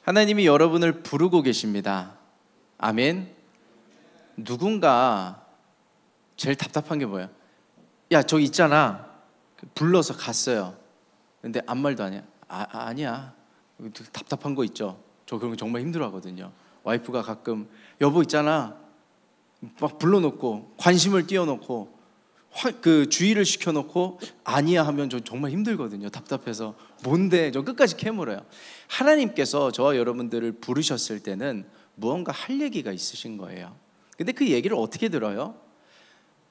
하나님이 여러분을 부르고 계십니다. 아멘. 누군가 제일 답답한 게 뭐예요? 야, 저기 있잖아. 불러서 갔어요. 근데 아무 말도 안 해. 아니야. 답답한 거 있죠. 저 그런 거 정말 힘들어하거든요. 와이프가 가끔 여보 있잖아 막 불러놓고 관심을 띄워놓고 그 주의를 시켜놓고 아니야 하면 저 정말 힘들거든요. 답답해서 뭔데 저 끝까지 캐물어요. 하나님께서 저와 여러분들을 부르셨을 때는 무언가 할 얘기가 있으신 거예요. 근데 그 얘기를 어떻게 들어요?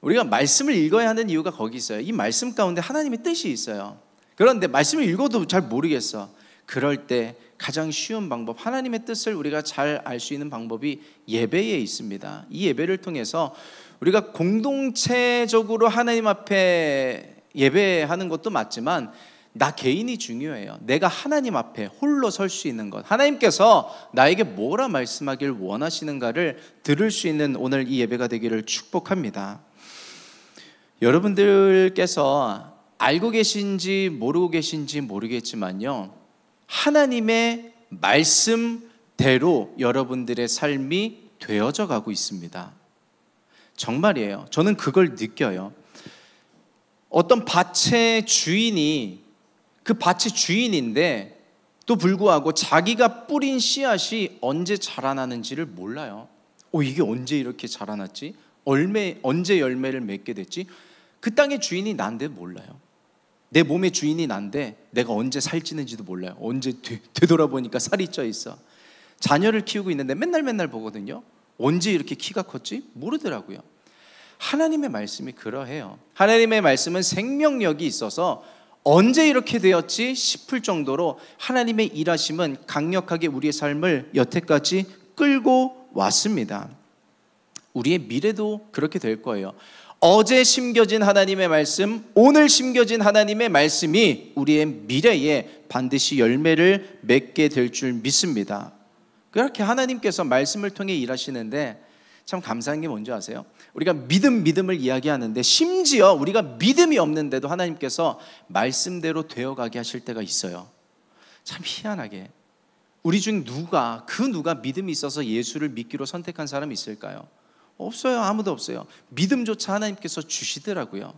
우리가 말씀을 읽어야 하는 이유가 거기 있어요. 이 말씀 가운데 하나님의 뜻이 있어요. 그런데 말씀을 읽어도 잘 모르겠어. 그럴 때 가장 쉬운 방법, 하나님의 뜻을 우리가 잘 알 수 있는 방법이 예배에 있습니다. 이 예배를 통해서 우리가 공동체적으로 하나님 앞에 예배하는 것도 맞지만 나 개인이 중요해요. 내가 하나님 앞에 홀로 설 수 있는 것, 하나님께서 나에게 뭐라 말씀하길 원하시는가를 들을 수 있는 오늘 이 예배가 되기를 축복합니다. 여러분들께서 알고 계신지 모르고 계신지 모르겠지만요, 하나님의 말씀대로 여러분들의 삶이 되어져 가고 있습니다. 정말이에요. 저는 그걸 느껴요. 어떤 밭의 주인이 그 밭의 주인인데 또 불구하고 자기가 뿌린 씨앗이 언제 자라나는지를 몰라요. 이게 언제 이렇게 자라났지? 언제 열매를 맺게 됐지? 그 땅의 주인이 난데 몰라요. 내 몸의 주인이 난데 내가 언제 살찌는지도 몰라요. 언제 되돌아보니까 살이 쪄 있어. 자녀를 키우고 있는데 맨날 보거든요. 언제 이렇게 키가 컸지? 모르더라고요. 하나님의 말씀이 그러해요. 하나님의 말씀은 생명력이 있어서 언제 이렇게 되었지 싶을 정도로 하나님의 일하심은 강력하게 우리의 삶을 여태까지 끌고 왔습니다. 우리의 미래도 그렇게 될 거예요. 어제 심겨진 하나님의 말씀, 오늘 심겨진 하나님의 말씀이 우리의 미래에 반드시 열매를 맺게 될 줄 믿습니다. 그렇게 하나님께서 말씀을 통해 일하시는데 참 감사한 게 뭔지 아세요? 우리가 믿음을 이야기하는데 심지어 우리가 믿음이 없는데도 하나님께서 말씀대로 되어가게 하실 때가 있어요. 참 희한하게 우리 중 누가 믿음이 있어서 예수를 믿기로 선택한 사람이 있을까요? 없어요. 아무도 없어요. 믿음조차 하나님께서 주시더라고요.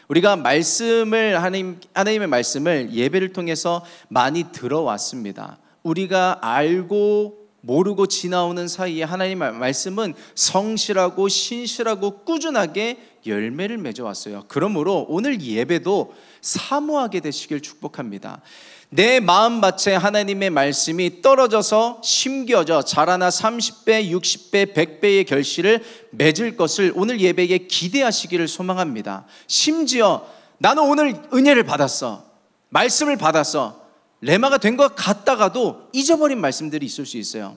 우리가 하나님의 말씀을 예배를 통해서 많이 들어왔습니다. 우리가 알고 모르고 지나오는 사이에 하나님의 말씀은 성실하고 신실하고 꾸준하게 열매를 맺어왔어요. 그러므로 오늘 예배도 사모하게 되시길 축복합니다. 내 마음밭에 하나님의 말씀이 떨어져서 심겨져 자라나 30배, 60배, 100배의 결실을 맺을 것을 오늘 예배에 기대하시기를 소망합니다. 심지어 나는 오늘 은혜를 받았어, 말씀을 받았어, 레마가 된 것 같다가도 잊어버린 말씀들이 있을 수 있어요.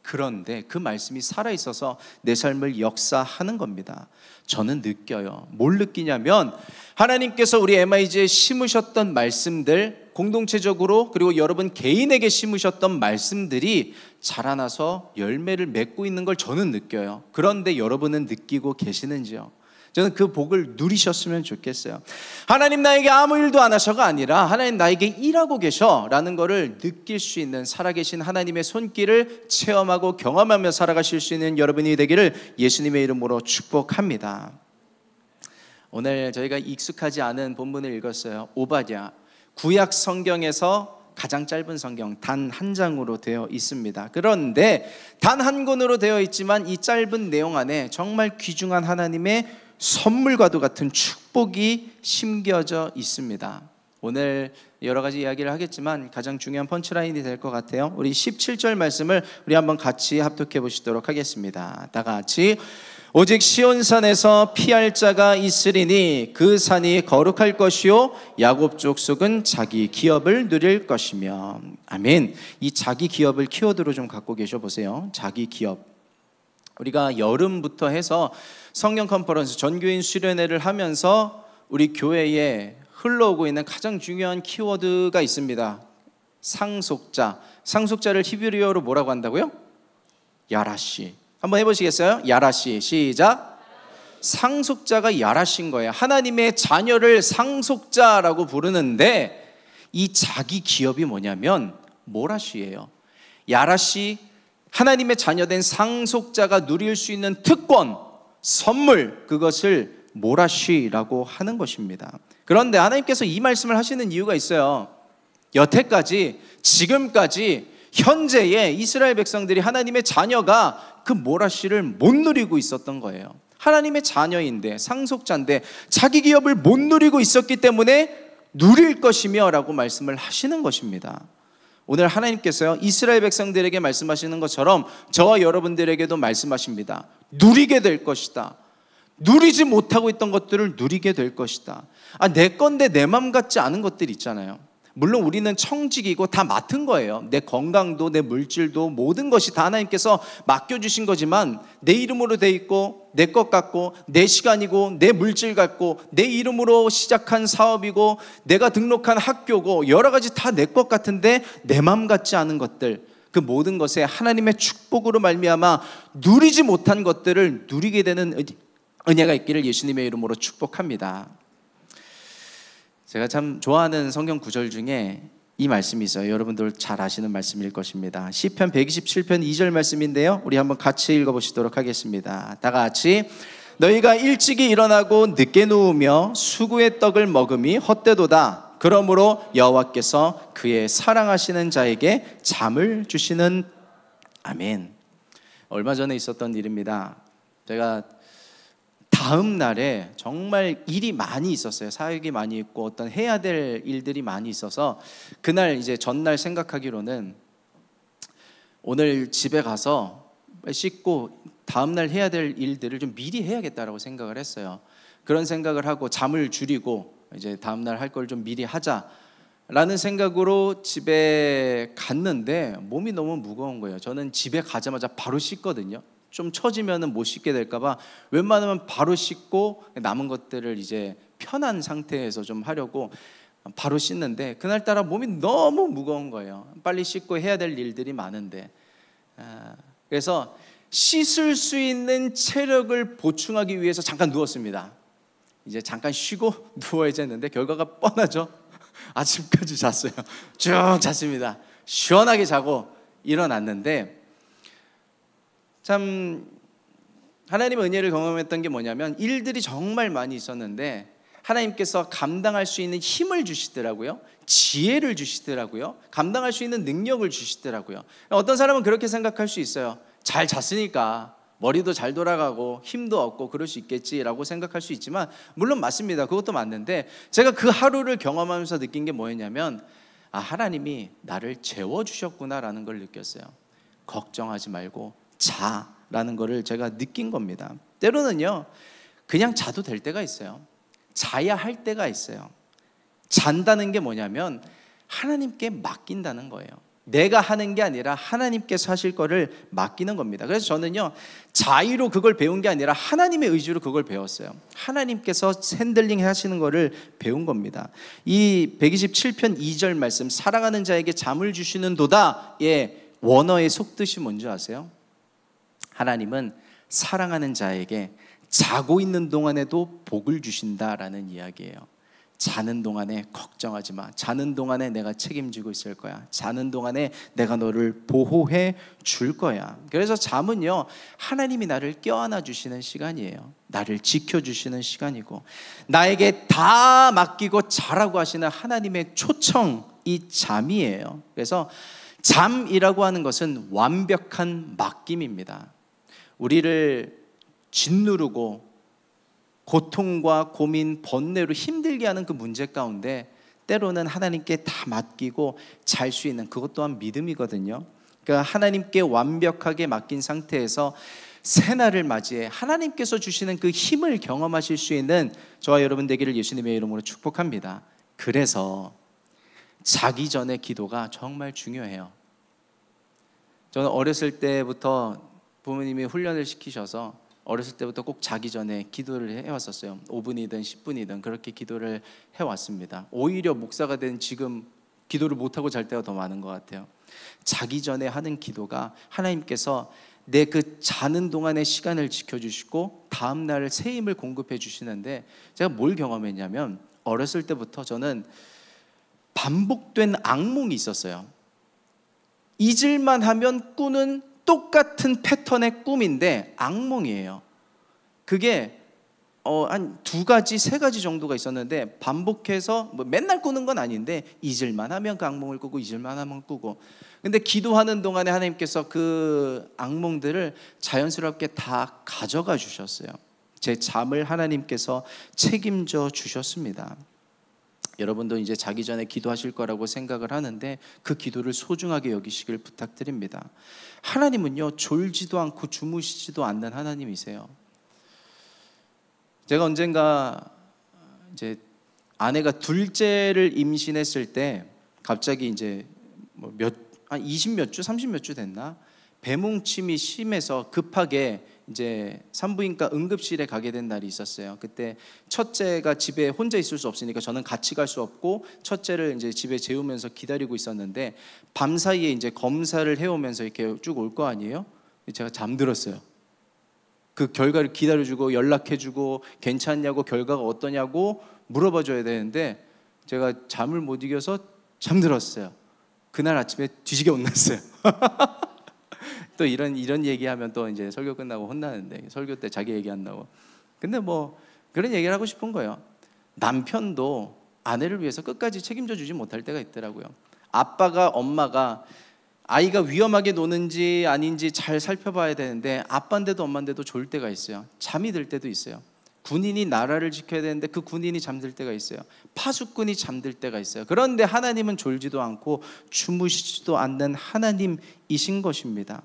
그런데 그 말씀이 살아있어서 내 삶을 역사하는 겁니다. 저는 느껴요. 뭘 느끼냐면 하나님께서 우리 MIG에 심으셨던 말씀들, 공동체적으로 그리고 여러분 개인에게 심으셨던 말씀들이 자라나서 열매를 맺고 있는 걸 저는 느껴요. 그런데 여러분은 느끼고 계시는지요? 저는 그 복을 누리셨으면 좋겠어요. 하나님 나에게 아무 일도 안 하셔가 아니라 하나님 나에게 일하고 계셔 라는 것을 느낄 수 있는 살아계신 하나님의 손길을 체험하고 경험하며 살아가실 수 있는 여러분이 되기를 예수님의 이름으로 축복합니다. 오늘 저희가 익숙하지 않은 본문을 읽었어요. 오바댜, 구약 성경에서 가장 짧은 성경 단 한 장으로 되어 있습니다. 그런데 단 한 권으로 되어 있지만 이 짧은 내용 안에 정말 귀중한 하나님의 선물과도 같은 축복이 심겨져 있습니다. 오늘 여러 가지 이야기를 하겠지만 가장 중요한 펀치라인이 될 것 같아요. 우리 17절 말씀을 우리 한번 같이 합독해 보시도록 하겠습니다. 다 같이. 오직 시온산에서 피할 자가 있으리니 그 산이 거룩할 것이요 야곱 족속은 자기 기업을 누릴 것이며. 아멘. 이 자기 기업을 키워드로 좀 갖고 계셔 보세요. 자기 기업. 우리가 여름부터 해서 성령 컨퍼런스 전교인 수련회를 하면서 우리 교회에 흘러오고 있는 가장 중요한 키워드가 있습니다. 상속자. 상속자를 히브리어로 뭐라고 한다고요? 야라시. 한번 해보시겠어요? 야라시. 시작. 상속자가 야라시인 거예요. 하나님의 자녀를 상속자라고 부르는데 이 자기 기업이 뭐냐면 모라시예요. 야라시, 하나님의 자녀된 상속자가 누릴 수 있는 특권, 선물, 그것을 모라시라고 하는 것입니다. 그런데 하나님께서 이 말씀을 하시는 이유가 있어요. 여태까지, 지금까지 현재의 이스라엘 백성들이 하나님의 자녀가 그 모라시를 못 누리고 있었던 거예요. 하나님의 자녀인데, 상속자인데 자기 기업을 못 누리고 있었기 때문에 누릴 것이며 라고 말씀을 하시는 것입니다. 오늘 하나님께서요, 이스라엘 백성들에게 말씀하시는 것처럼 저와 여러분들에게도 말씀하십니다. 누리게 될 것이다. 누리지 못하고 있던 것들을 누리게 될 것이다. 내 건데 내 맘 같지 않은 것들 있잖아요. 물론 우리는 청직이고 다 맡은 거예요. 내 건강도 내 물질도 모든 것이 다 하나님께서 맡겨주신 거지만 내 이름으로 돼 있고 내 것 같고 내 시간이고 내 물질 같고 내 이름으로 시작한 사업이고 내가 등록한 학교고 여러 가지 다 내 것 같은데 내 맘 같지 않은 것들, 그 모든 것에 하나님의 축복으로 말미암아 누리지 못한 것들을 누리게 되는 은혜가 있기를 예수님의 이름으로 축복합니다. 제가 참 좋아하는 성경 구절 중에 이 말씀이 있어요. 여러분들 잘 아시는 말씀일 것입니다. 시편 127편 2절 말씀인데요, 우리 한번 같이 읽어보시도록 하겠습니다. 다 같이. 너희가 일찍이 일어나고 늦게 누우며 수구의 떡을 먹음이 헛되도다. 그러므로 여호와께서 그의 사랑하시는 자에게 잠을 주시는. 아멘. 얼마 전에 있었던 일입니다. 제가 다음 날에 정말 일이 많이 있었어요. 사역이 많이 있고 어떤 해야 될 일들이 많이 있어서 그날 이제 전날 생각하기로는 오늘 집에 가서 씻고 다음 날 해야 될 일들을 좀 미리 해야겠다라고 생각을 했어요. 그런 생각을 하고 잠을 줄이고 이제 다음 날 할 걸 좀 미리 하자라는 생각으로 집에 갔는데 몸이 너무 무거운 거예요. 저는 집에 가자마자 바로 씻거든요. 좀 처지면은 못 씻게 될까봐 웬만하면 바로 씻고 남은 것들을 이제 편한 상태에서 좀 하려고 바로 씻는데 그날따라 몸이 너무 무거운 거예요. 빨리 씻고 해야 될 일들이 많은데, 그래서 씻을 수 있는 체력을 보충하기 위해서 잠깐 누웠습니다. 이제 잠깐 쉬고 누워야지 했는데 결과가 뻔하죠. 아침까지 잤어요. 쭉 잤습니다. 시원하게 자고 일어났는데 참 하나님의 은혜를 경험했던 게 뭐냐면 일들이 정말 많이 있었는데 하나님께서 감당할 수 있는 힘을 주시더라고요. 지혜를 주시더라고요. 감당할 수 있는 능력을 주시더라고요. 어떤 사람은 그렇게 생각할 수 있어요. 잘 잤으니까 머리도 잘 돌아가고 힘도 없고 그럴 수 있겠지라고 생각할 수 있지만 물론 맞습니다. 그것도 맞는데 제가 그 하루를 경험하면서 느낀 게 뭐였냐면 하나님이 나를 재워주셨구나라는 걸 느꼈어요. 걱정하지 말고 자라는 거를 제가 느낀 겁니다. 때로는요 그냥 자도 될 때가 있어요. 자야 할 때가 있어요. 잔다는 게 뭐냐면 하나님께 맡긴다는 거예요. 내가 하는 게 아니라 하나님께서 하실 거를 맡기는 겁니다. 그래서 저는요 자의로 그걸 배운 게 아니라 하나님의 의지로 그걸 배웠어요. 하나님께서 핸들링 하시는 거를 배운 겁니다. 이 127편 2절 말씀, 사랑하는 자에게 잠을 주시는 도다의 원어의 속뜻이 뭔지 아세요? 하나님은 사랑하는 자에게 자고 있는 동안에도 복을 주신다라는 이야기예요. 자는 동안에 걱정하지 마. 자는 동안에 내가 책임지고 있을 거야. 자는 동안에 내가 너를 보호해 줄 거야. 그래서 잠은요 하나님이 나를 껴안아 주시는 시간이에요. 나를 지켜주시는 시간이고 나에게 다 맡기고 자라고 하시는 하나님의 초청이 잠이에요. 그래서 잠이라고 하는 것은 완벽한 맡김입니다. 우리를 짓누르고 고통과 고민, 번뇌로 힘들게 하는 그 문제 가운데 때로는 하나님께 다 맡기고 잘 수 있는 그것 또한 믿음이거든요. 그러니까 하나님께 완벽하게 맡긴 상태에서 새날을 맞이해 하나님께서 주시는 그 힘을 경험하실 수 있는 저와 여러분 되기를 예수님의 이름으로 축복합니다. 그래서 자기 전에 기도가 정말 중요해요. 저는 어렸을 때부터 부모님이 훈련을 시키셔서 어렸을 때부터 꼭 자기 전에 기도를 해왔었어요. 5분이든 10분이든 그렇게 기도를 해왔습니다. 오히려 목사가 된 지금 기도를 못하고 잘 때가 더 많은 것 같아요. 자기 전에 하는 기도가 하나님께서 내 그 자는 동안의 시간을 지켜주시고 다음 날 새 힘을 공급해 주시는데 제가 뭘 경험했냐면 어렸을 때부터 저는 반복된 악몽이 있었어요. 잊을만 하면 꾸는 똑같은 패턴의 꿈인데 악몽이에요. 그게 한 2가지, 3가지 정도가 있었는데 반복해서 뭐 맨날 꾸는 건 아닌데 잊을만 하면 그 악몽을 꾸고 잊을만 하면 꾸고. 근데 기도하는 동안에 하나님께서 그 악몽들을 자연스럽게 다 가져가 주셨어요. 제 잠을 하나님께서 책임져 주셨습니다. 여러분도 이제 자기 전에 기도하실 거라고 생각을 하는데 그 기도를 소중하게 여기시길 부탁드립니다. 하나님은요, 졸지도 않고 주무시지도 않는 하나님이세요. 제가 언젠가 이제 아내가 둘째를 임신했을 때 갑자기 이제 한 20 몇 주, 30 몇 주 됐나? 배뭉침이 심해서 급하게 이제 산부인과 응급실에 가게 된 날이 있었어요. 그때 첫째가 집에 혼자 있을 수 없으니까 저는 같이 갈 수 없고 첫째를 이제 집에 재우면서 기다리고 있었는데 밤 사이에 이제 검사를 해오면서 이렇게 쭉 올 거 아니에요? 제가 잠들었어요. 그 결과를 기다려주고 연락해주고 괜찮냐고 결과가 어떠냐고 물어봐줘야 되는데 제가 잠을 못 이겨서 잠들었어요. 그날 아침에 뒤지게 혼났어요. 또 이런 얘기하면 또 이제 설교 끝나고 혼나는데 설교 때 자기 얘기 안 나오고. 근데 뭐 그런 얘기를 하고 싶은 거예요. 남편도 아내를 위해서 끝까지 책임져 주지 못할 때가 있더라고요. 아빠가 엄마가 아이가 위험하게 노는지 아닌지 잘 살펴봐야 되는데 아빠인데도 엄마인데도 졸 때가 있어요. 잠이 들 때도 있어요. 군인이 나라를 지켜야 되는데 그 군인이 잠들 때가 있어요. 파수꾼이 잠들 때가 있어요. 그런데 하나님은 졸지도 않고 주무시지도 않는 하나님이신 것입니다.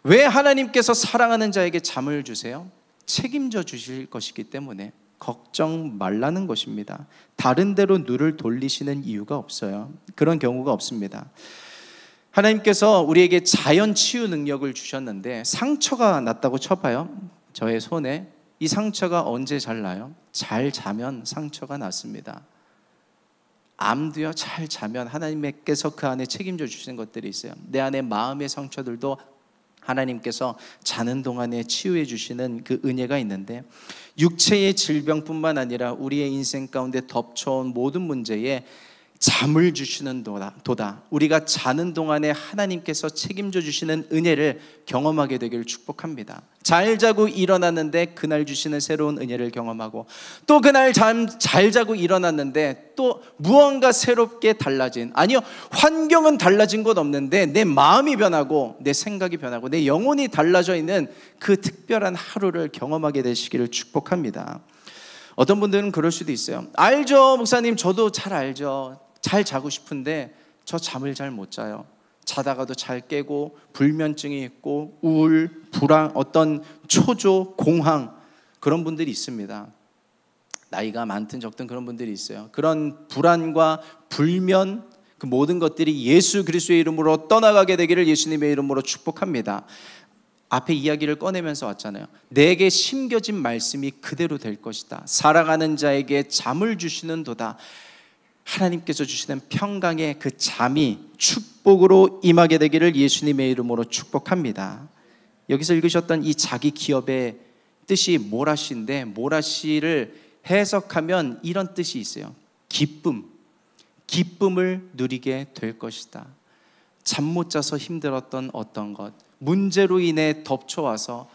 왜 하나님께서 사랑하는 자에게 잠을 주세요? 책임져 주실 것이기 때문에 걱정 말라는 것입니다. 다른 데로 눈을 돌리시는 이유가 없어요. 그런 경우가 없습니다. 하나님께서 우리에게 자연 치유 능력을 주셨는데 상처가 났다고 쳐봐요. 저의 손에. 이 상처가 언제 잘 나요? 잘 자면 상처가 났습니다. 암도요, 잘 자면 하나님께서 그 안에 책임져 주시는 것들이 있어요. 내 안에 마음의 상처들도 하나님께서 자는 동안에 치유해 주시는 그 은혜가 있는데 육체의 질병뿐만 아니라 우리의 인생 가운데 덮쳐온 모든 문제에 잠을 주시는 도다. 우리가 자는 동안에 하나님께서 책임져 주시는 은혜를 경험하게 되기를 축복합니다. 잘 자고 일어났는데 그날 주시는 새로운 은혜를 경험하고 또 그날 잘 자고 일어났는데 또 무언가 새롭게 달라진, 아니요, 환경은 달라진 것 없는데 내 마음이 변하고 내 생각이 변하고 내 영혼이 달라져 있는 그 특별한 하루를 경험하게 되시기를 축복합니다. 어떤 분들은 그럴 수도 있어요. 알죠, 목사님, 저도 잘 알죠. 잘 자고 싶은데 저 잠을 잘 못 자요. 자다가도 잘 깨고 불면증이 있고 우울, 불안, 어떤 초조, 공황, 그런 분들이 있습니다. 나이가 많든 적든 그런 분들이 있어요. 그런 불안과 불면, 그 모든 것들이 예수 그리스도의 이름으로 떠나가게 되기를 예수님의 이름으로 축복합니다. 앞에 이야기를 꺼내면서 왔잖아요. 내게 심겨진 말씀이 그대로 될 것이다. 살아가는 자에게 잠을 주시는 도다. 하나님께서 주시는 평강의 그 잠이 축복으로 임하게 되기를 예수님의 이름으로 축복합니다. 여기서 읽으셨던 이 자기 기업의 뜻이 모라시인데 모라시를 해석하면 이런 뜻이 있어요. 기쁨을 누리게 될 것이다. 잠 못 자서 힘들었던 어떤 것, 문제로 인해 덮쳐와서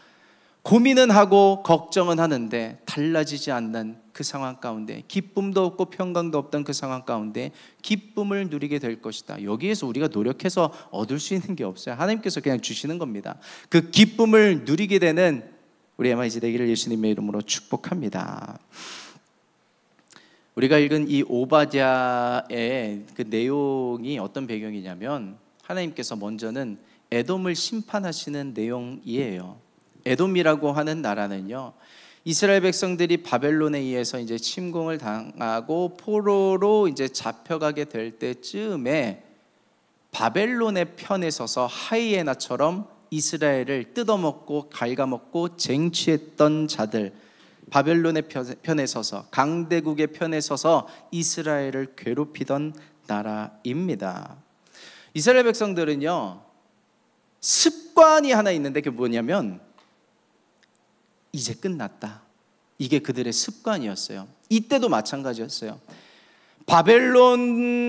고민은 하고 걱정은 하는데 달라지지 않는 그 상황 가운데, 기쁨도 없고 평강도 없던 그 상황 가운데 기쁨을 누리게 될 것이다. 여기에서 우리가 노력해서 얻을 수 있는 게 없어요. 하나님께서 그냥 주시는 겁니다. 그 기쁨을 누리게 되는 우리 MIG 되기를 예수님의 이름으로 축복합니다. 우리가 읽은 이 오바댜의 그 내용이 어떤 배경이냐면 하나님께서 먼저는 에돔을 심판하시는 내용이에요. 에돔이라고 하는 나라는요, 이스라엘 백성들이 바벨론에 의해서 이제 침공을 당하고 포로로 이제 잡혀가게 될 때쯤에 바벨론의 편에 서서 하이에나처럼 이스라엘을 뜯어먹고 갉아먹고 쟁취했던 자들, 바벨론의 편에 서서, 강대국의 편에 서서 이스라엘을 괴롭히던 나라입니다. 이스라엘 백성들은요, 습관이 하나 있는데 그게 뭐냐면 이제 끝났다. 이게 그들의 습관이었어요. 이때도 마찬가지였어요. 바벨론이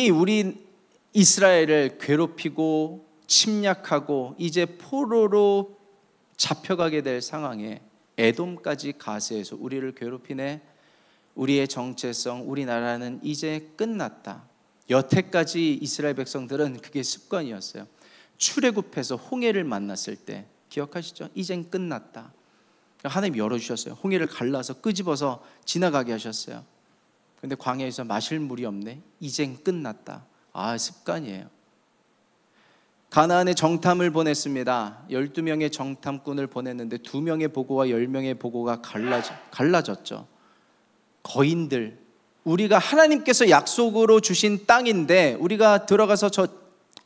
우리 이스라엘을 괴롭히고 침략하고 이제 포로로 잡혀가게 될 상황에 에돔까지 가세해서 우리를 괴롭히네. 우리의 정체성, 우리나라는 이제 끝났다. 여태까지 이스라엘 백성들은 그게 습관이었어요. 출애굽해서 홍해를 만났을 때 기억하시죠? 이젠 끝났다. 하나님 열어주셨어요. 홍해를 갈라서 끄집어서 지나가게 하셨어요. 근데 광야에서 마실 물이 없네. 이젠 끝났다. 습관이에요. 가나안에 정탐을 보냈습니다. 12명의 정탐꾼을 보냈는데 2명의 보고와 10명의 보고가 갈라졌죠. 거인들, 우리가 하나님께서 약속으로 주신 땅인데 우리가 들어가서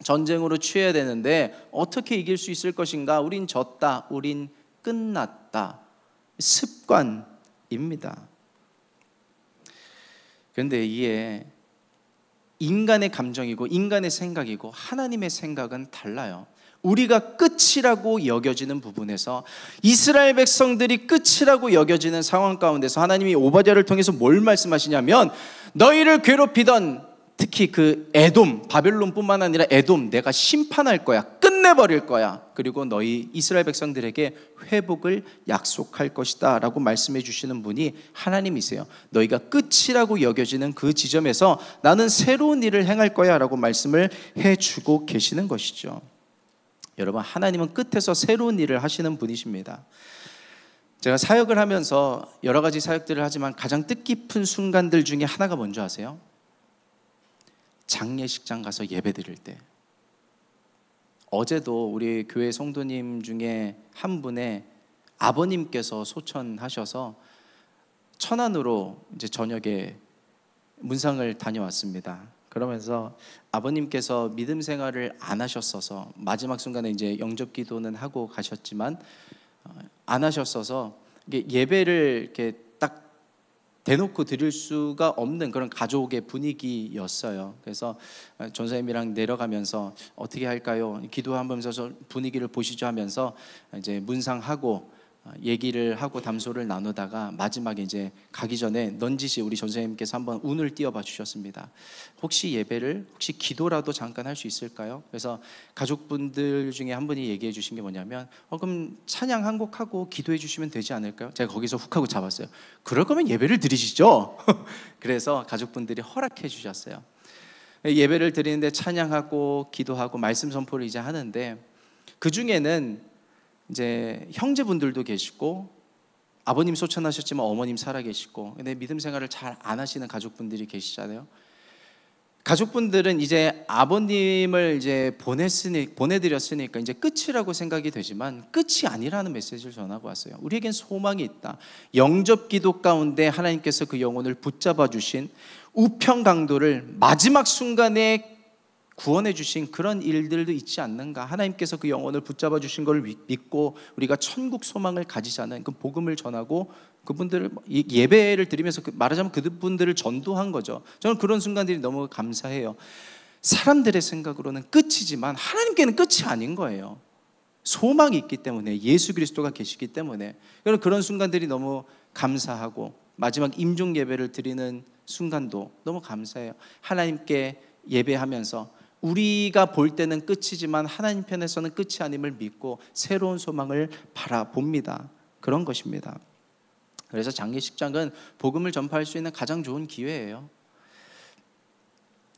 전쟁으로 취해야 되는데 어떻게 이길 수 있을 것인가? 우린 졌다. 우린 끝났다. 습관입니다. 그런데 이게 인간의 감정이고 인간의 생각이고 하나님의 생각은 달라요. 우리가 끝이라고 여겨지는 부분에서, 이스라엘 백성들이 끝이라고 여겨지는 상황 가운데서 하나님이 오바댜를 통해서 뭘 말씀하시냐면, 너희를 괴롭히던 특히 그 에돔, 바벨론뿐만 아니라 에돔, 내가 심판할 거야. 끝내버릴 거야. 그리고 너희 이스라엘 백성들에게 회복을 약속할 것이다 라고 말씀해 주시는 분이 하나님이세요. 너희가 끝이라고 여겨지는 그 지점에서 나는 새로운 일을 행할 거야 라고 말씀을 해주고 계시는 것이죠. 여러분, 하나님은 끝에서 새로운 일을 하시는 분이십니다. 제가 사역을 하면서 여러 가지 사역들을 하지만 가장 뜻깊은 순간들 중에 하나가 뭔지 아세요? 장례식장 가서 예배 드릴 때. 어제도 우리 교회 성도님 중에 한 분의 아버님께서 소천하셔서 천안으로 이제 저녁에 문상을 다녀왔습니다. 그러면서 아버님께서 믿음 생활을 안 하셨어서 마지막 순간에 이제 영접 기도는 하고 가셨지만 안 하셨어서 예배를 이렇게 딱 대놓고 드릴 수가 없는 그런 가족의 분위기였어요. 그래서 전사님이랑 내려가면서 어떻게 할까요? 기도하면서 분위기를 보시죠 하면서 이제 문상하고 얘기를 하고 담소를 나누다가 마지막에 이제 가기 전에 넌지시 우리 전사님께서 한번 운을 띄워봐 주셨습니다. 혹시 기도라도 잠깐 할 수 있을까요? 그래서 가족분들 중에 한 분이 얘기해 주신 게 뭐냐면 그럼 찬양 한 곡 하고 기도해 주시면 되지 않을까요? 제가 거기서 훅 하고 잡았어요. 그럴 거면 예배를 드리시죠. 그래서 가족분들이 허락해 주셨어요. 예배를 드리는데 찬양하고 기도하고 말씀 선포를 이제 하는데, 그 중에는 이제 형제분들도 계시고 아버님 소천하셨지만 어머님 살아계시고, 근데 믿음 생활을 잘 안 하시는 가족분들이 계시잖아요. 가족분들은 이제 아버님을 이제 보내드렸으니까 이제 끝이라고 생각이 되지만 끝이 아니라는 메시지를 전하고 왔어요. 우리에겐 소망이 있다. 영접 기도 가운데 하나님께서 그 영혼을 붙잡아 주신 우편 강도를 마지막 순간에 구원해 주신 그런 일들도 있지 않는가. 하나님께서 그 영혼을 붙잡아 주신 걸 믿고 우리가 천국 소망을 가지자는 그 복음을 전하고 그분들을 예배를 드리면서 말하자면 그분들을 전도한 거죠. 저는 그런 순간들이 너무 감사해요. 사람들의 생각으로는 끝이지만 하나님께는 끝이 아닌 거예요. 소망이 있기 때문에, 예수 그리스도가 계시기 때문에 그런 순간들이 너무 감사하고, 마지막 임종 예배를 드리는 순간도 너무 감사해요. 하나님께 예배하면서 우리가 볼 때는 끝이지만 하나님 편에서는 끝이 아님을 믿고 새로운 소망을 바라봅니다. 그런 것입니다. 그래서 장례식장은 복음을 전파할 수 있는 가장 좋은 기회예요.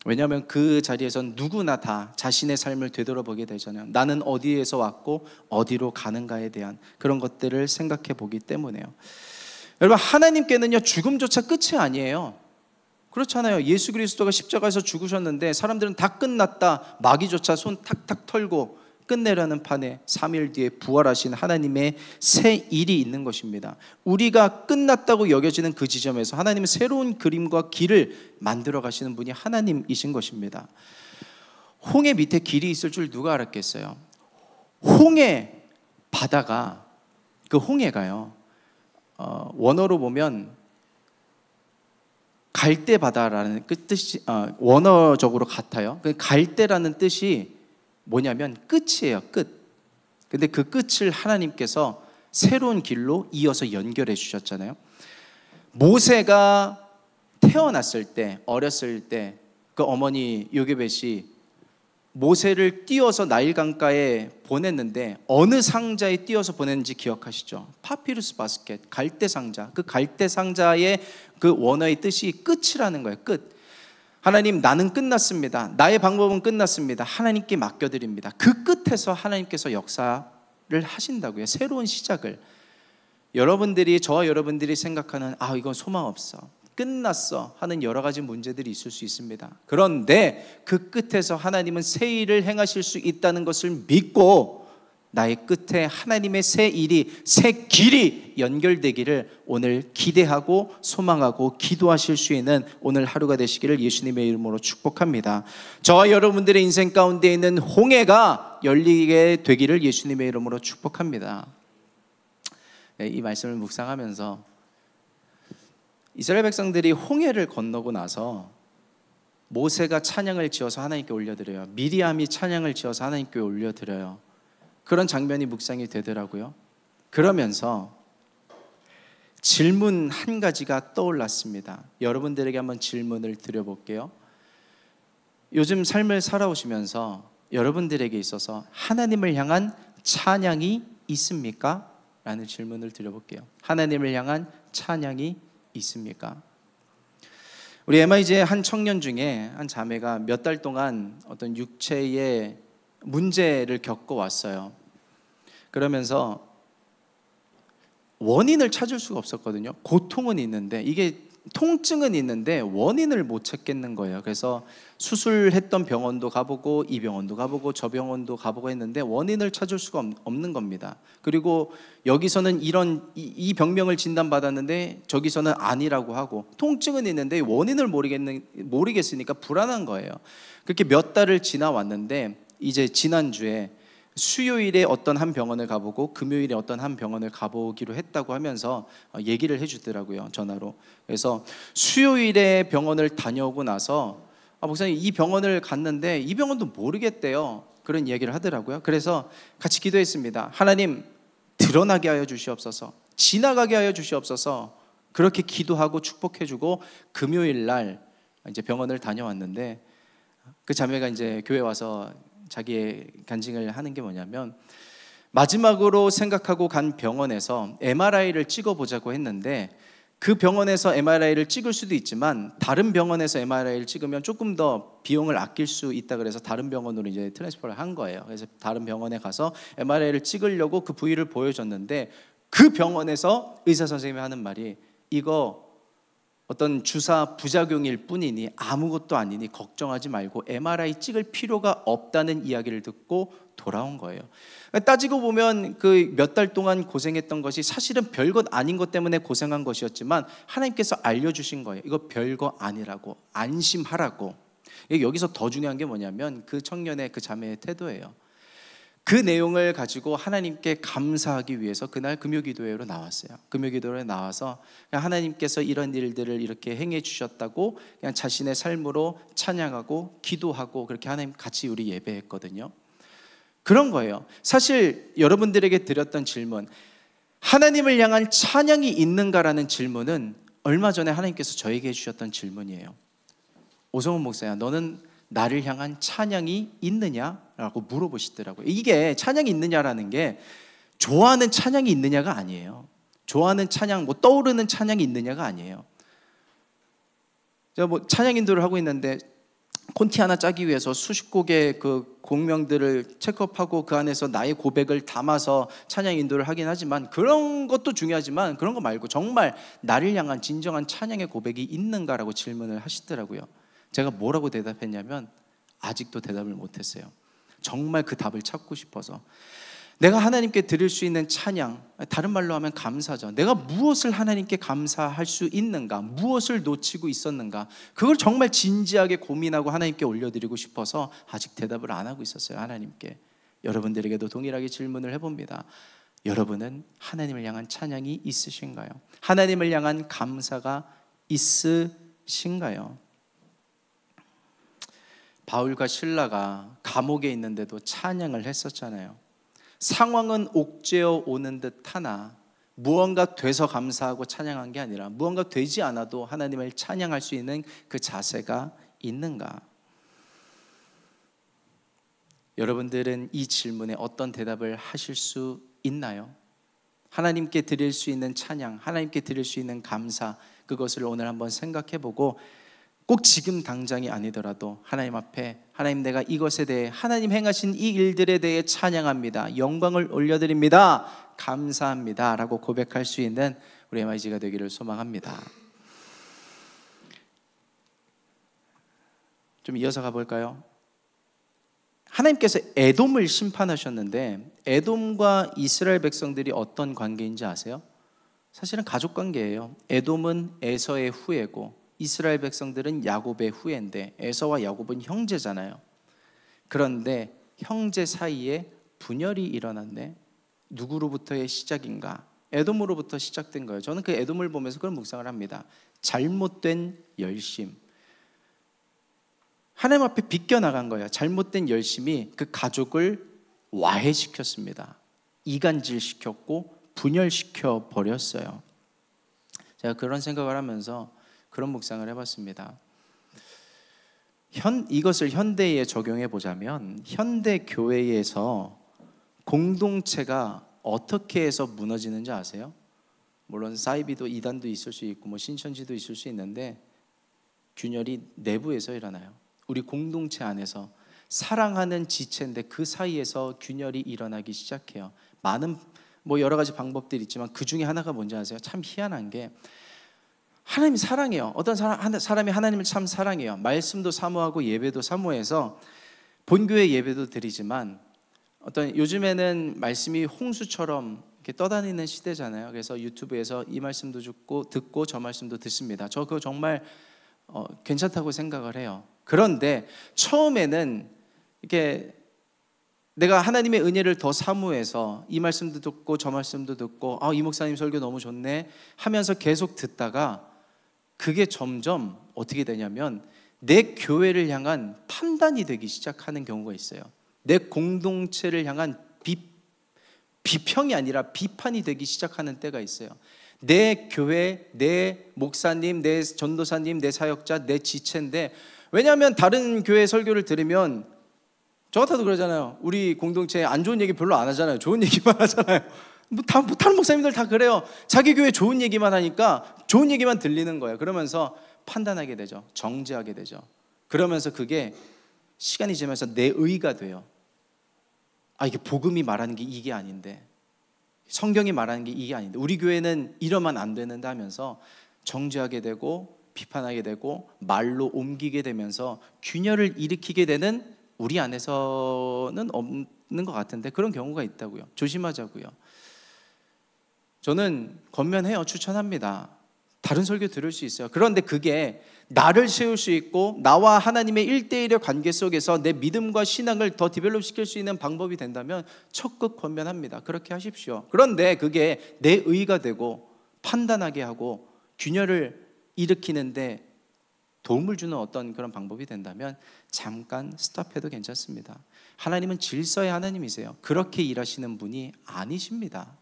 왜냐하면 그 자리에선 누구나 다 자신의 삶을 되돌아보게 되잖아요. 나는 어디에서 왔고 어디로 가는가에 대한 그런 것들을 생각해 보기 때문에요. 여러분, 하나님께는요 죽음조차 끝이 아니에요. 그렇잖아요. 예수 그리스도가 십자가에서 죽으셨는데 사람들은 다 끝났다, 마귀조차 손 탁탁 털고 끝내려는 판에 3일 뒤에 부활하신 하나님의 새 일이 있는 것입니다. 우리가 끝났다고 여겨지는 그 지점에서 하나님은 새로운 그림과 길을 만들어 가시는 분이 하나님이신 것입니다. 홍해 밑에 길이 있을 줄 누가 알았겠어요? 홍해 바다가, 그 홍해가요 원어로 보면 갈대 바다라는 그 뜻이 원어적으로 같아요. 갈대라는 뜻이 뭐냐면 끝이에요, 끝. 근데 그 끝을 하나님께서 새로운 길로 이어서 연결해 주셨잖아요. 모세가 태어났을 때, 어렸을 때 그 어머니 요게벳이 모세를 띄워서 나일강가에 보냈는데 어느 상자에 띄워서 보냈는지 기억하시죠? 파피루스 바스켓, 갈대 상자. 그 갈대 상자의 그 원어의 뜻이 끝이라는 거예요. 끝. 하나님, 나는 끝났습니다. 나의 방법은 끝났습니다. 하나님께 맡겨드립니다. 그 끝에서 하나님께서 역사를 하신다고요. 새로운 시작을. 여러분들이, 저와 여러분들이 생각하는 이건 소망 없어, 끝났어 하는 여러 가지 문제들이 있을 수 있습니다. 그런데 그 끝에서 하나님은 새 일을 행하실 수 있다는 것을 믿고 나의 끝에 하나님의 새 일이, 새 길이 연결되기를 오늘 기대하고 소망하고 기도하실 수 있는 오늘 하루가 되시기를 예수님의 이름으로 축복합니다. 저와 여러분들의 인생 가운데 있는 홍해가 열리게 되기를 예수님의 이름으로 축복합니다. 이 말씀을 묵상하면서 이스라엘 백성들이 홍해를 건너고 나서 모세가 찬양을 지어서 하나님께 올려드려요. 미리암이 찬양을 지어서 하나님께 올려드려요. 그런 장면이 묵상이 되더라고요. 그러면서 질문 한 가지가 떠올랐습니다. 여러분들에게 한번 질문을 드려볼게요. 요즘 삶을 살아오시면서 여러분들에게 있어서 하나님을 향한 찬양이 있습니까? 라는 질문을 드려볼게요. 하나님을 향한 찬양이 있습니까? 우리 MIG의 한 청년 중에 한 자매가 몇 달 동안 어떤 육체의 문제를 겪어왔어요. 그러면서 원인을 찾을 수가 없었거든요. 고통은 있는데, 이게 통증은 있는데 원인을 못 찾겠는 거예요. 그래서 수술했던 병원도 가보고 이 병원도 가보고 저 병원도 가보고 했는데 원인을 찾을 수가 없는 겁니다. 그리고 여기서는 이 병명을 진단받았는데 저기서는 아니라고 하고, 통증은 있는데 원인을 모르겠으니까 불안한 거예요. 그렇게 몇 달을 지나왔는데 이제 지난주에 수요일에 어떤 한 병원을 가보고 금요일에 어떤 한 병원을 가보기로 했다고 하면서 얘기를 해주더라고요, 전화로. 그래서 수요일에 병원을 다녀오고 나서 목사님, 이 병원을 갔는데 이 병원도 모르겠대요. 그런 얘기를 하더라고요. 그래서 같이 기도했습니다. 하나님, 드러나게 하여 주시옵소서, 지나가게 하여 주시옵소서. 그렇게 기도하고 축복해주고 금요일 날 이제 병원을 다녀왔는데 그 자매가 이제 교회 와서 자기의 간증을 하는 게 뭐냐면, 마지막으로 생각하고 간 병원에서 MRI를 찍어보자고 했는데 그 병원에서 MRI를 찍을 수도 있지만 다른 병원에서 MRI를 찍으면 조금 더 비용을 아낄 수 있다 그래서 다른 병원으로 이제 트랜스퍼를 한 거예요. 그래서 다른 병원에 가서 MRI를 찍으려고 그 부위를 보여줬는데 그 병원에서 의사 선생님이 하는 말이, 이거 어떤 주사 부작용일 뿐이니 아무것도 아니니 걱정하지 말고 MRI 찍을 필요가 없다는 이야기를 듣고 돌아온 거예요. 따지고 보면 그 몇 달 동안 고생했던 것이 사실은 별것 아닌 것 때문에 고생한 것이었지만 하나님께서 알려주신 거예요. 이거 별거 아니라고, 안심하라고. 여기서 더 중요한 게 뭐냐면 그 청년의, 그 자매의 태도예요. 그 내용을 가지고 하나님께 감사하기 위해서 그날 금요기도회로 나왔어요. 금요기도회에 나와서 그냥 하나님께서 이런 일들을 이렇게 행해 주셨다고 그냥 자신의 삶으로 찬양하고 기도하고 그렇게 하나님 같이 우리 예배했거든요. 그런 거예요. 사실 여러분들에게 드렸던 질문, 하나님을 향한 찬양이 있는가라는 질문은 얼마 전에 하나님께서 저에게 해주셨던 질문이에요. 오성훈 목사야, 너는 나를 향한 찬양이 있느냐라고 물어보시더라고요. 이게 찬양이 있느냐라는 게 좋아하는 찬양이 있느냐가 아니에요. 좋아하는 찬양, 떠오르는 찬양이 있느냐가 아니에요. 제가 찬양 인도를 하고 있는데 콘티 하나 짜기 위해서 수십 곡의 그 곡명들을 체크업하고 그 안에서 나의 고백을 담아서 찬양 인도를 하긴 하지만, 그런 것도 중요하지만 그런 거 말고 정말 나를 향한 진정한 찬양의 고백이 있는가라고 질문을 하시더라고요. 제가 뭐라고 대답했냐면 아직도 대답을 못했어요. 정말 그 답을 찾고 싶어서. 내가 하나님께 드릴 수 있는 찬양, 다른 말로 하면 감사죠. 내가 무엇을 하나님께 감사할 수 있는가, 무엇을 놓치고 있었는가, 그걸 정말 진지하게 고민하고 하나님께 올려드리고 싶어서 아직 대답을 안 하고 있었어요, 하나님께. 여러분들에게도 동일하게 질문을 해봅니다. 여러분은 하나님을 향한 찬양이 있으신가요? 하나님을 향한 감사가 있으신가요? 바울과 실라가 감옥에 있는데도 찬양을 했었잖아요. 상황은 옥죄어 오는 듯 하나 무언가 돼서 감사하고 찬양한 게 아니라 무언가 되지 않아도 하나님을 찬양할 수 있는 그 자세가 있는가? 여러분들은 이 질문에 어떤 대답을 하실 수 있나요? 하나님께 드릴 수 있는 찬양, 하나님께 드릴 수 있는 감사, 그것을 오늘 한번 생각해보고 꼭 지금 당장이 아니더라도 하나님 앞에, 하나님 내가 이것에 대해, 하나님 행하신 이 일들에 대해 찬양합니다, 영광을 올려드립니다, 감사합니다 라고 고백할 수 있는 우리 MIG가 되기를 소망합니다. 좀 이어서 가볼까요? 하나님께서 에돔을 심판하셨는데 에돔과 이스라엘 백성들이 어떤 관계인지 아세요? 사실은 가족 관계예요. 에돔은 에서의 후예고 이스라엘 백성들은 야곱의 후예인데, 에서와 야곱은 형제잖아요. 그런데 형제 사이에 분열이 일어났네. 누구로부터의 시작인가? 에돔으로부터 시작된 거예요. 저는 그 에돔을 보면서 그런 묵상을 합니다. 잘못된 열심, 하나님 앞에 비껴나간 거예요. 잘못된 열심이 그 가족을 와해시켰습니다. 이간질시켰고 분열시켜 버렸어요. 제가 그런 생각을 하면서 그런 묵상을 해봤습니다. 이것을 현대에 적용해 보자면, 현대 교회에서 공동체가 어떻게 해서 무너지는지 아세요? 물론 사이비도 이단도 있을 수 있고 신천지도 있을 수 있는데, 균열이 내부에서 일어나요. 우리 공동체 안에서 사랑하는 지체인데 그 사이에서 균열이 일어나기 시작해요. 많은 여러 가지 방법들이 있지만 그 중에 하나가 뭔지 아세요? 참 희한한 게, 하나님이 사랑해요. 어떤 사람이 하나님을 참 사랑해요. 말씀도 사모하고 예배도 사모해서 본교회 예배도 드리지만, 요즘에는 말씀이 홍수처럼 이렇게 떠다니는 시대잖아요. 그래서 유튜브에서 이 말씀도 듣고 저 말씀도 듣습니다. 저 그거 정말 괜찮다고 생각을 해요. 그런데 처음에는 이렇게 내가 하나님의 은혜를 더 사모해서 이 말씀도 듣고 저 말씀도 듣고 이 목사님 설교 너무 좋네 하면서 계속 듣다가, 그게 점점 어떻게 되냐면 내 교회를 향한 판단이 되기 시작하는 경우가 있어요. 내 공동체를 향한 비평이 아니라 비판이 되기 시작하는 때가 있어요. 내 교회, 내 목사님, 내 전도사님, 내 사역자, 내 지체인데, 왜냐하면 다른 교회 설교를 들으면 저 같아도 그러잖아요. 우리 공동체에 안 좋은 얘기 별로 안 하잖아요. 좋은 얘기만 하잖아요. 다른 목사님들 다 그래요. 자기 교회 좋은 얘기만 하니까 좋은 얘기만 들리는 거예요. 그러면서 판단하게 되죠. 정죄하게 되죠. 그러면서 그게 시간이 지나면서 내 의가 돼요. 이게 복음이 말하는 게 이게 아닌데, 성경이 말하는 게 이게 아닌데, 우리 교회는 이러면 안 되는데 하면서 정죄하게 되고 비판하게 되고 말로 옮기게 되면서 균열을 일으키게 되는, 우리 안에서는 없는 것 같은데 그런 경우가 있다고요. 조심하자고요. 저는 권면해요. 추천합니다. 다른 설교 들을 수 있어요. 그런데 그게 나를 세울 수 있고 나와 하나님의 1대1의 관계 속에서 내 믿음과 신앙을 더 디벨롭 시킬 수 있는 방법이 된다면 적극 권면합니다. 그렇게 하십시오. 그런데 그게 내 의가 되고 판단하게 하고 균열을 일으키는데 도움을 주는 어떤 그런 방법이 된다면 잠깐 스톱해도 괜찮습니다. 하나님은 질서의 하나님이세요. 그렇게 일하시는 분이 아니십니다.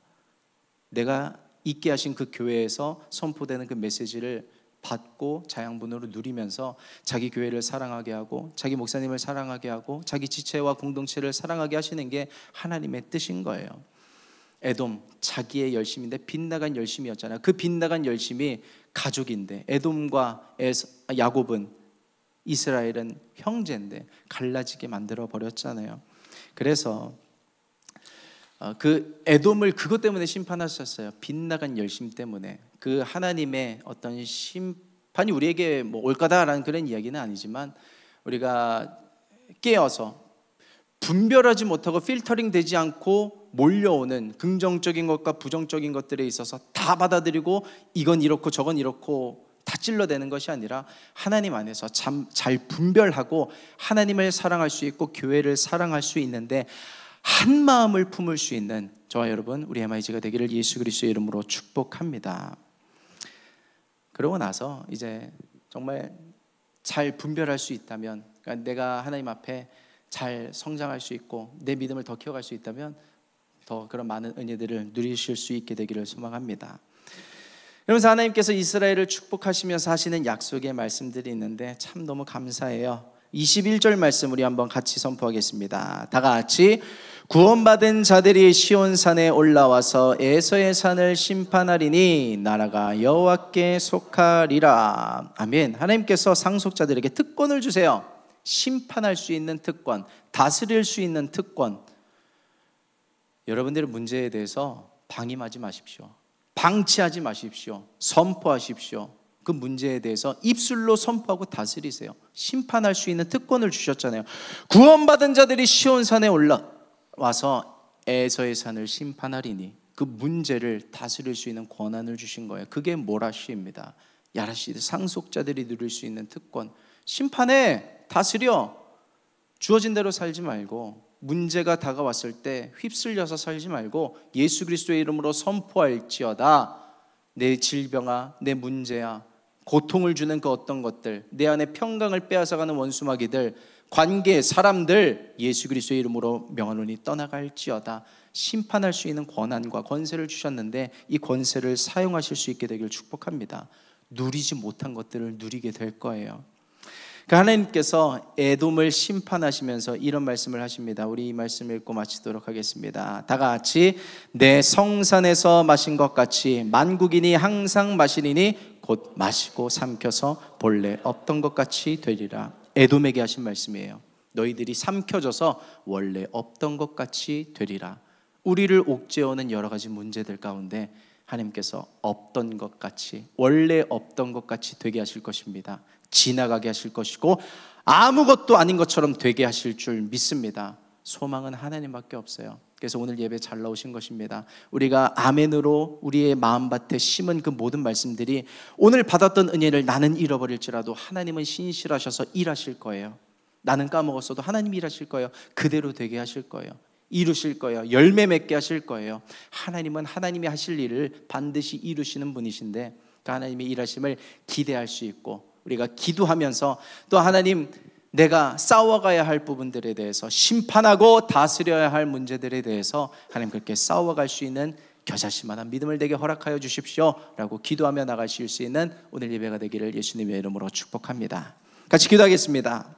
내가 있게 하신 그 교회에서 선포되는 그 메시지를 받고 자양분으로 누리면서 자기 교회를 사랑하게 하고 자기 목사님을 사랑하게 하고 자기 지체와 공동체를 사랑하게 하시는 게 하나님의 뜻인 거예요. 에돔, 자기의 열심인데 빗나간 열심이었잖아요. 그 빗나간 열심이 가족인데, 에돔과 야곱은, 이스라엘은 형제인데 갈라지게 만들어 버렸잖아요. 그래서 그 에돔을 그것 때문에 심판하셨어요. 빗나간 열심 때문에. 그 하나님의 어떤 심판이 우리에게 올 거다라는 그런 이야기는 아니지만, 우리가 깨어서 분별하지 못하고 필터링 되지 않고 몰려오는 긍정적인 것과 부정적인 것들에 있어서 다 받아들이고 이건 이렇고 저건 이렇고 다 찔러대는 것이 아니라, 하나님 안에서 잘 분별하고 하나님을 사랑할 수 있고 교회를 사랑할 수 있는데 한 마음을 품을 수 있는 저와 여러분, 우리 MIG가 되기를 예수 그리스도의 이름으로 축복합니다. 그러고 나서 이제 정말 잘 분별할 수 있다면, 그러니까 내가 하나님 앞에 잘 성장할 수 있고 내 믿음을 더 키워갈 수 있다면 더 그런 많은 은혜들을 누리실 수 있게 되기를 소망합니다. 그러면서 하나님께서 이스라엘을 축복하시면서 하시는 약속의 말씀들이 있는데 참 너무 감사해요. 21절 말씀 우리 한번 같이 선포하겠습니다. 다 같이. 구원받은 자들이 시온산에 올라와서 에서의 산을 심판하리니 나라가 여호와께 속하리라. 아멘. 하나님께서 상속자들에게 특권을 주세요. 심판할 수 있는 특권, 다스릴 수 있는 특권. 여러분들의 문제에 대해서 방임하지 마십시오. 방치하지 마십시오. 선포하십시오. 그 문제에 대해서 입술로 선포하고 다스리세요. 심판할 수 있는 특권을 주셨잖아요. 구원받은 자들이 시온산에 올라와서 에서의 산을 심판하리니, 그 문제를 다스릴 수 있는 권한을 주신 거예요. 그게 모라시입니다. 야라시, 상속자들이 누릴 수 있는 특권. 심판해, 다스려. 주어진 대로 살지 말고, 문제가 다가왔을 때 휩쓸려서 살지 말고 예수 그리스도의 이름으로 선포할지어다. 내 질병아, 내 문제야, 고통을 주는 그 어떤 것들, 내 안에 평강을 빼앗아가는 원수마귀들, 관계, 사람들 예수 그리스도의 이름으로 명하노니 떠나갈지어다. 심판할 수 있는 권한과 권세를 주셨는데 이 권세를 사용하실 수 있게 되길 축복합니다. 누리지 못한 것들을 누리게 될 거예요. 하나님께서 에돔을 심판하시면서 이런 말씀을 하십니다. 우리 이 말씀 읽고 마치도록 하겠습니다. 다 같이. 내 성산에서 마신 것 같이 만국인이 항상 마시리니 곧 마시고 삼켜서 본래 없던 것 같이 되리라. 에돔에게 하신 말씀이에요. 너희들이 삼켜져서 원래 없던 것 같이 되리라. 우리를 옥죄어오는 여러 가지 문제들 가운데 하나님께서 없던 것 같이, 원래 없던 것 같이 되게 하실 것입니다. 지나가게 하실 것이고 아무것도 아닌 것처럼 되게 하실 줄 믿습니다. 소망은 하나님밖에 없어요. 그래서 오늘 예배 잘 나오신 것입니다. 우리가 아멘으로 우리의 마음밭에 심은 그 모든 말씀들이 오늘 받았던 은혜를 나는 잃어버릴지라도 하나님은 신실하셔서 일하실 거예요. 나는 까먹었어도 하나님이 일하실 거예요. 그대로 되게 하실 거예요. 이루실 거예요. 열매 맺게 하실 거예요. 하나님은 하나님이 하실 일을 반드시 이루시는 분이신데 그 하나님의 일하심을 기대할 수 있고, 우리가 기도하면서 또 하나님, 내가 싸워가야 할 부분들에 대해서, 심판하고 다스려야 할 문제들에 대해서 하나님 그렇게 싸워갈 수 있는 겨자씨만한 믿음을 내게 허락하여 주십시오 라고 기도하며 나가실 수 있는 오늘 예배가 되기를 예수님의 이름으로 축복합니다. 같이 기도하겠습니다.